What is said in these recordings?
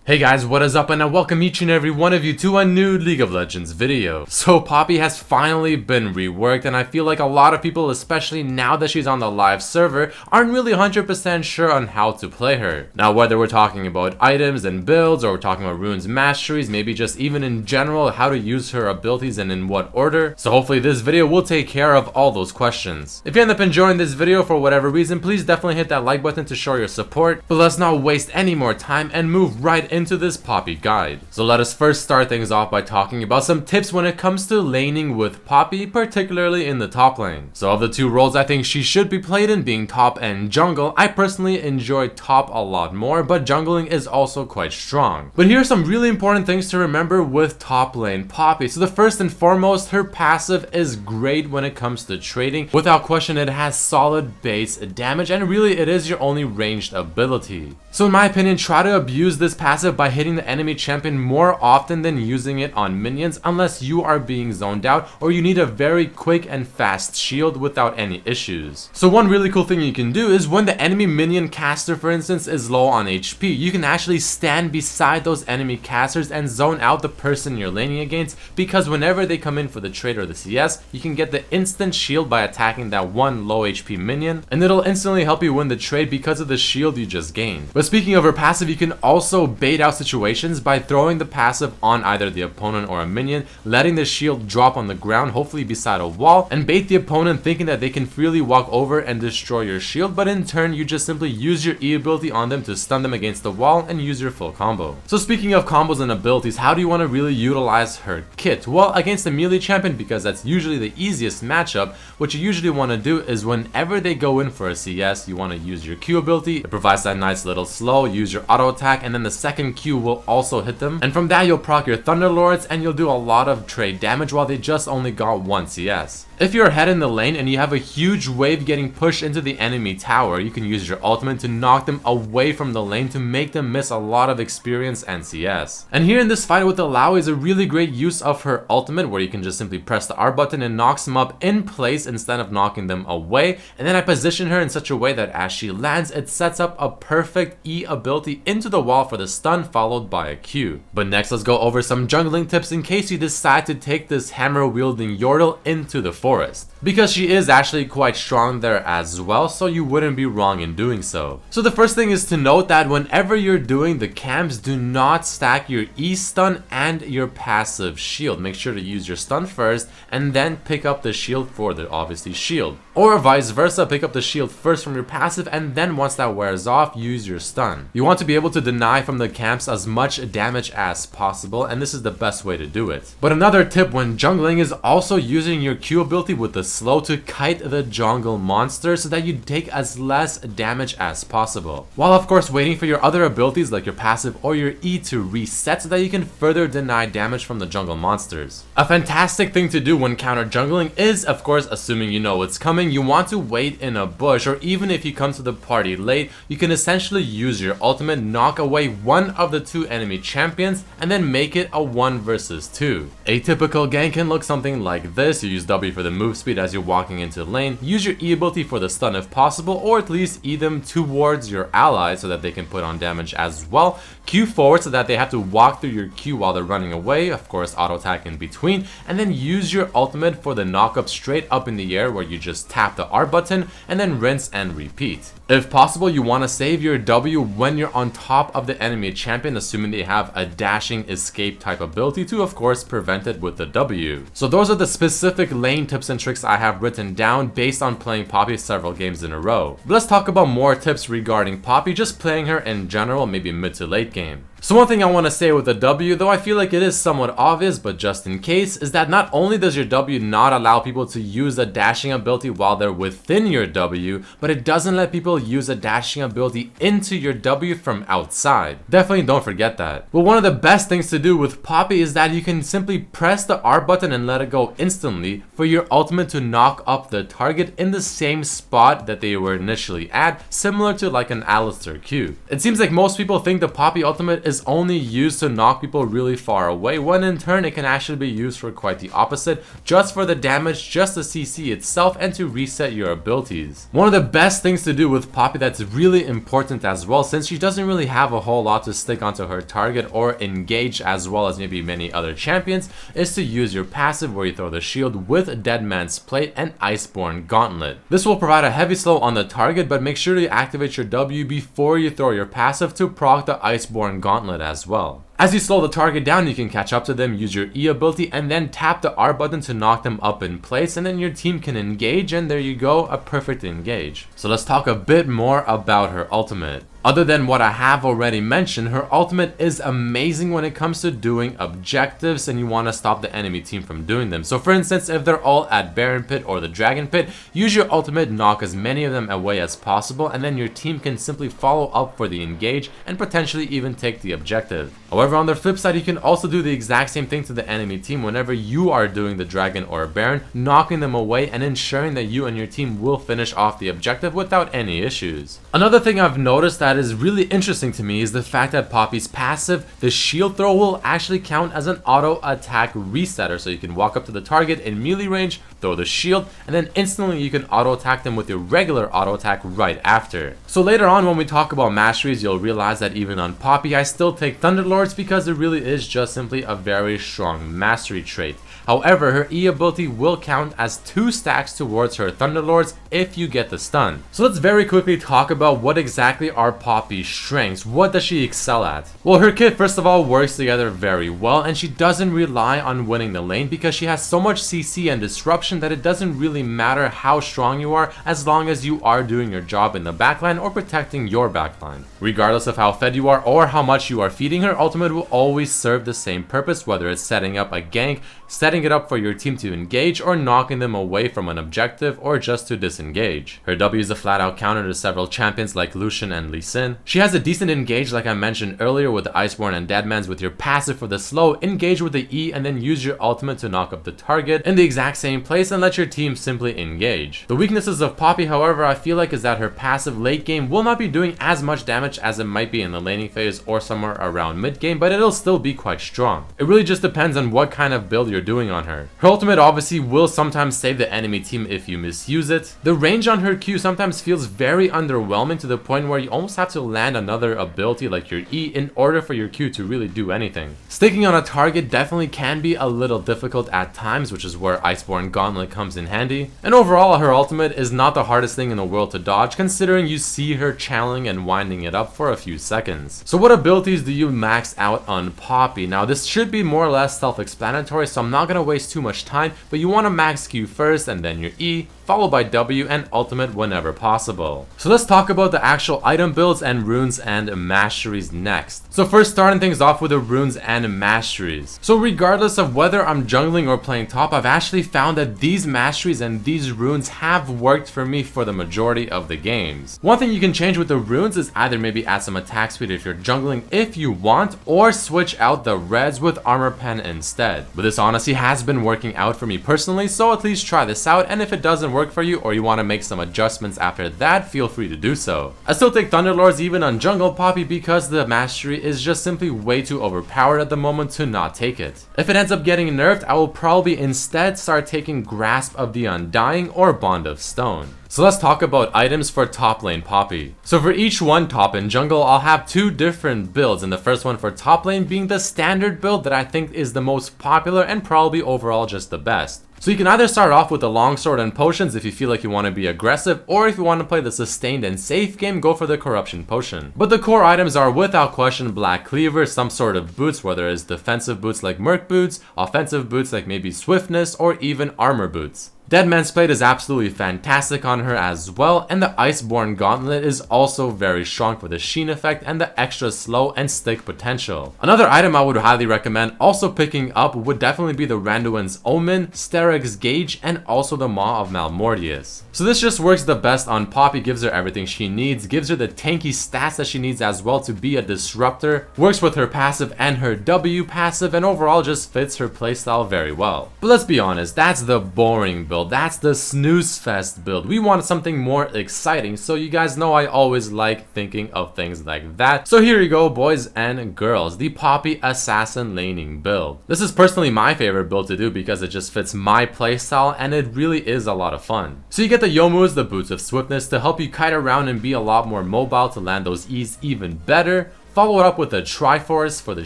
Hey guys, what is up, and I welcome each and every one of you to a new League of Legends video. So Poppy has finally been reworked, and I feel like a lot of people, especially now that she's on the live server, aren't really 100% sure on how to play her. Now whether we're talking about items and builds, or we're talking about runes masteries, maybe just even in general how to use her abilities and in what order. So hopefully this video will take care of all those questions. If you end up enjoying this video for whatever reason, please definitely hit that like button to show your support. But let's not waste any more time and move right into this Poppy guide. So let us first start things off by talking about some tips when it comes to laning with Poppy, particularly in the top lane. So of the two roles I think she should be played in, being top and jungle, I personally enjoy top a lot more, but jungling is also quite strong. But here are some really important things to remember with top lane Poppy. So the first and foremost, her passive is great when it comes to trading. Without question, it has solid base damage, and really it is your only ranged ability. So in my opinion, try to abuse this passive by hitting the enemy champion more often than using it on minions, unless you are being zoned out or you need a very quick and fast shield without any issues. So one really cool thing you can do is when the enemy minion caster, for instance, is low on HP, you can actually stand beside those enemy casters and zone out the person you're laning against, because whenever they come in for the trade or the CS, you can get the instant shield by attacking that one low HP minion, and it'll instantly help you win the trade because of the shield you just gained. But speaking of her passive, you can also bait out situations by throwing the passive on either the opponent or a minion, letting the shield drop on the ground, hopefully beside a wall, and bait the opponent thinking that they can freely walk over and destroy your shield, but in turn you just simply use your E ability on them to stun them against the wall and use your full combo. So speaking of combos and abilities, how do you want to really utilize her kit? Well, against a melee champion, because that's usually the easiest matchup, what you usually want to do is whenever they go in for a CS, you want to use your Q ability. It provides that nice little slow, use your auto attack, and then the second Q will also hit them, and from that you'll proc your Thunderlords and you'll do a lot of trade damage while they just only got one CS. If you're ahead in the lane and you have a huge wave getting pushed into the enemy tower, you can use your ultimate to knock them away from the lane to make them miss a lot of experience and CS. And here in this fight with the Lao is a really great use of her ultimate, where you can just simply press the R button and knocks them up in place instead of knocking them away, and then I position her in such a way that as she lands, it sets up a perfect E ability into the wall for the stun, followed by a Q. But next, let's go over some jungling tips in case you decide to take this hammer wielding Yordle into the forest, because she is actually quite strong there as well, so you wouldn't be wrong in doing so. So the first thing is to note that whenever you're doing the camps, do not stack your E stun and your passive shield. Make sure to use your stun first and then pick up the shield for the obviously shield, or vice versa, pick up the shield first from your passive and then once that wears off, use your stun. You want to be able to deny from the camps as much damage as possible, and this is the best way to do it. But another tip when jungling is also using your Q ability with the slow to kite the jungle monster so that you take as less damage as possible, while of course waiting for your other abilities like your passive or your E to reset so that you can further deny damage from the jungle monsters. A fantastic thing to do when counter jungling is, of course, assuming you know what's coming, you want to wait in a bush, or even if you come to the party late, you can essentially use your ultimate, knock away one of the two enemy champions, and then make it a 1 versus 2. A typical gank can look something like this. You use W for the move speed as you're walking into the lane, use your E ability for the stun if possible, or at least E them towards your allies so that they can put on damage as well. Q forward so that they have to walk through your Q while they're running away, of course auto attack in between, and then use your ultimate for the knock up straight up in the air, where you just tap the R button and then rinse and repeat. If possible, you want to save your W when you're on top of the enemy champion, assuming they have a dashing escape type ability to of course prevent it with the W. So those are the specific lane tips and tricks I have written down based on playing Poppy several games in a row. But let's talk about more tips regarding Poppy, just playing her in general, maybe mid to late game. So one thing I want to say with the W, though I feel like it is somewhat obvious, but just in case, is that not only does your W not allow people to use a dashing ability while they're within your W, but it doesn't let people use a dashing ability into your W from outside. Definitely don't forget that. But one of the best things to do with Poppy is that you can simply press the R button and let it go instantly for your ultimate to knock up the target in the same spot that they were initially at, similar to like an Alistair Q. It seems like most people think the Poppy ultimate is only used to knock people really far away, when in turn it can actually be used for quite the opposite, just for the damage, just the CC itself, and to reset your abilities. One of the best things to do with Poppy that's really important as well, since she doesn't really have a whole lot to stick onto her target or engage as well as maybe many other champions, is to use your passive where you throw the shield with Dead Man's Plate and Iceborne Gauntlet. This will provide a heavy slow on the target, but make sure to activate your W before you throw your passive to proc the Iceborne Gauntlet as well. As you slow the target down, you can catch up to them, use your E ability, and then tap the R button to knock them up in place, and then your team can engage, and there you go, a perfect engage. So let's talk a bit more about her ultimate. Other than what I have already mentioned, her ultimate is amazing when it comes to doing objectives and you want to stop the enemy team from doing them. So for instance, if they're all at Baron Pit or the Dragon Pit, use your ultimate, knock as many of them away as possible, and then your team can simply follow up for the engage and potentially even take the objective. However, on the flip side, you can also do the exact same thing to the enemy team whenever you are doing the Dragon or Baron, knocking them away and ensuring that you and your team will finish off the objective without any issues. Another thing I've noticed that is really interesting to me is the fact that Poppy's passive, the shield throw, will actually count as an auto attack resetter, so you can walk up to the target in melee range, throw the shield, and then instantly you can auto attack them with your regular auto attack right after. So later on when we talk about masteries, you'll realize that even on Poppy I still take Thunderlords because it really is just simply a very strong mastery trait. However, her E ability will count as 2 stacks towards her Thunderlords if you get the stun. So let's very quickly talk about what exactly are Poppy's strengths. What does she excel at? Well, her kit first of all works together very well, and she doesn't rely on winning the lane because she has so much CC and disruption that it doesn't really matter how strong you are as long as you are doing your job in the backline or protecting your backline. Regardless of how fed you are or how much you are feeding, her ultimate will always serve the same purpose, whether it's setting up a gank, setting it up for your team to engage, or knocking them away from an objective or just to disengage. Her W is a flat out counter to several champions like Lucian and Lee Sin. She has a decent engage like I mentioned earlier with the Iceborne and Deadman's with your passive for the slow, engage with the E, and then use your ultimate to knock up the target in the exact same place and let your team simply engage. The weaknesses of Poppy, however, I feel like is that her passive late game will not be doing as much damage as it might be in the laning phase or somewhere around mid game, but it'll still be quite strong. It really just depends on what kind of build you're doing on her. Her ultimate obviously will sometimes save the enemy team if you misuse it. The range on her Q sometimes feels very underwhelming to the point where you almost have to land another ability like your E in order for your Q to really do anything. Sticking on a target definitely can be a little difficult at times, which is where Iceborne Gauntlet comes in handy. And overall, her ultimate is not the hardest thing in the world to dodge, considering you see her channeling and winding it up for a few seconds. So what abilities do you max out on Poppy? Now this should be more or less self-explanatory, so I'm not going to waste too much time, but you want to max Q first and then your E, followed by W and ultimate whenever possible. So let's talk about the actual item builds and runes and masteries next. So first, starting things off with the runes and masteries. So regardless of whether I'm jungling or playing top, I've actually found that these masteries and these runes have worked for me for the majority of the games. One thing you can change with the runes is either maybe add some attack speed if you're jungling if you want, or switch out the reds with armor pen instead. But this honestly has been working out for me personally, so at least try this out, and if it doesn't work for you or you want to make some adjustments after that, feel free to do so. I still take Thunderlords even on jungle Poppy because the mastery is just simply way too overpowered at the moment to not take it. If it ends up getting nerfed, I will probably instead start taking Grasp of the Undying or Bond of Stone. So let's talk about items for top lane Poppy. So for each one, top and jungle, I'll have 2 different builds, and the first one for top lane being the standard build that I think is the most popular and probably overall just the best. So you can either start off with the longsword and potions if you feel like you want to be aggressive, or if you want to play the sustained and safe game, go for the corruption potion. But the core items are without question Black Cleaver, some sort of boots, whether it's defensive boots like Merc boots, offensive boots like maybe swiftness, or even armor boots. Dead Man's Plate is absolutely fantastic on her as well, and the Iceborne Gauntlet is also very strong for the sheen effect and the extra slow and stick potential. Another item I would highly recommend also picking up would definitely be the Randuin's Omen, Stereg's Gauge, and also the Maw of Malmortius. So this just works the best on Poppy, gives her everything she needs, gives her the tanky stats that she needs as well to be a disruptor, works with her passive and her W passive, and overall just fits her playstyle very well. But let's be honest, that's the boring build build. That's the snooze fest build. We wanted something more exciting, so you guys know I always like thinking of things like that. So here you go, boys and girls, the Poppy Assassin laning build. This is personally my favorite build to do because it just fits my playstyle and it really is a lot of fun. So you get the Youmu's, the Boots of Swiftness, to help you kite around and be a lot more mobile to land those E's even better. Follow it up with the Triforce for the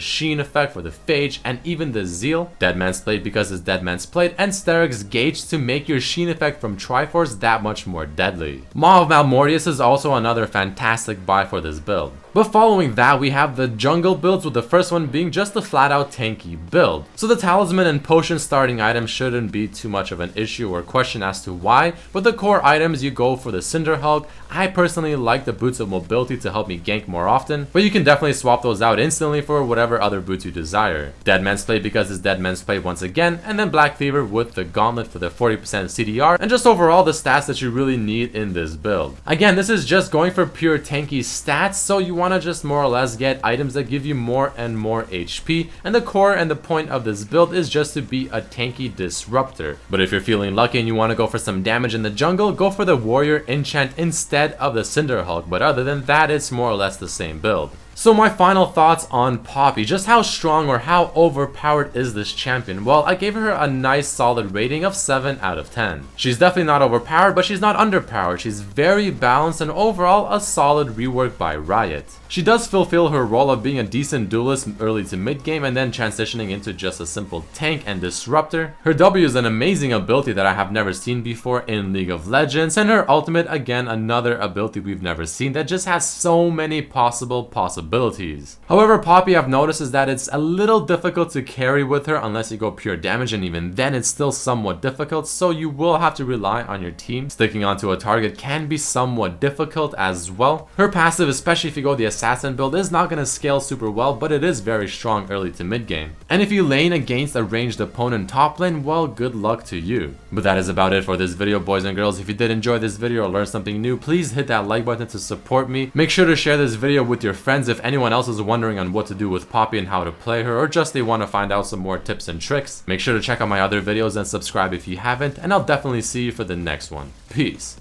Sheen effect, for the Phage, and even the Zeal. Deadman's Plate because it's Deadman's Plate, and Steric's Gauge to make your Sheen effect from Triforce that much more deadly. Maw of Malmortius is also another fantastic buy for this build. But following that, we have the jungle builds, with the first one being just a flat out tanky build. So the talisman and potion starting items shouldn't be too much of an issue or question as to why, but the core items you go for the Cinder Hulk. I personally like the Boots of Mobility to help me gank more often, but you can definitely swap those out instantly for whatever other boots you desire. Deadman's Plate because it's Deadman's Plate once again, and then Black Fever with the Gauntlet for the 40% CDR, and just overall the stats that you really need in this build. Again, this is just going for pure tanky stats, so you want to just more or less get items that give you more and more HP, and the core and the point of this build is just to be a tanky disruptor. But if you're feeling lucky and you want to go for some damage in the jungle, go for the Warrior Enchant instead of the Cinder Hulk, but other than that, it's more or less the same build. So my final thoughts on Poppy, just how strong or how overpowered is this champion? Well, I gave her a nice solid rating of 7 out of 10. She's definitely not overpowered, but she's not underpowered. She's very balanced and overall a solid rework by Riot. She does fulfill her role of being a decent duelist early to mid game and then transitioning into just a simple tank and disruptor. Her W is an amazing ability that I have never seen before in League of Legends, and her ultimate, again, another ability we've never seen that just has so many possibilities. However, Poppy, I've noticed, is that it's a little difficult to carry with her unless you go pure damage, and even then it's still somewhat difficult, so you will have to rely on your team. Sticking onto a target can be somewhat difficult as well. Her passive, especially if you go the Assassin build, is not going to scale super well, but it is very strong early to mid game. And if you lane against a ranged opponent top lane, well, good luck to you. But that is about it for this video, boys and girls. If you did enjoy this video or learn something new, please hit that like button to support me. Make sure to share this video with your friends if anyone else is wondering on what to do with Poppy and how to play her, or just they want to find out some more tips and tricks. Make sure to check out my other videos and subscribe if you haven't, and I'll definitely see you for the next one. Peace.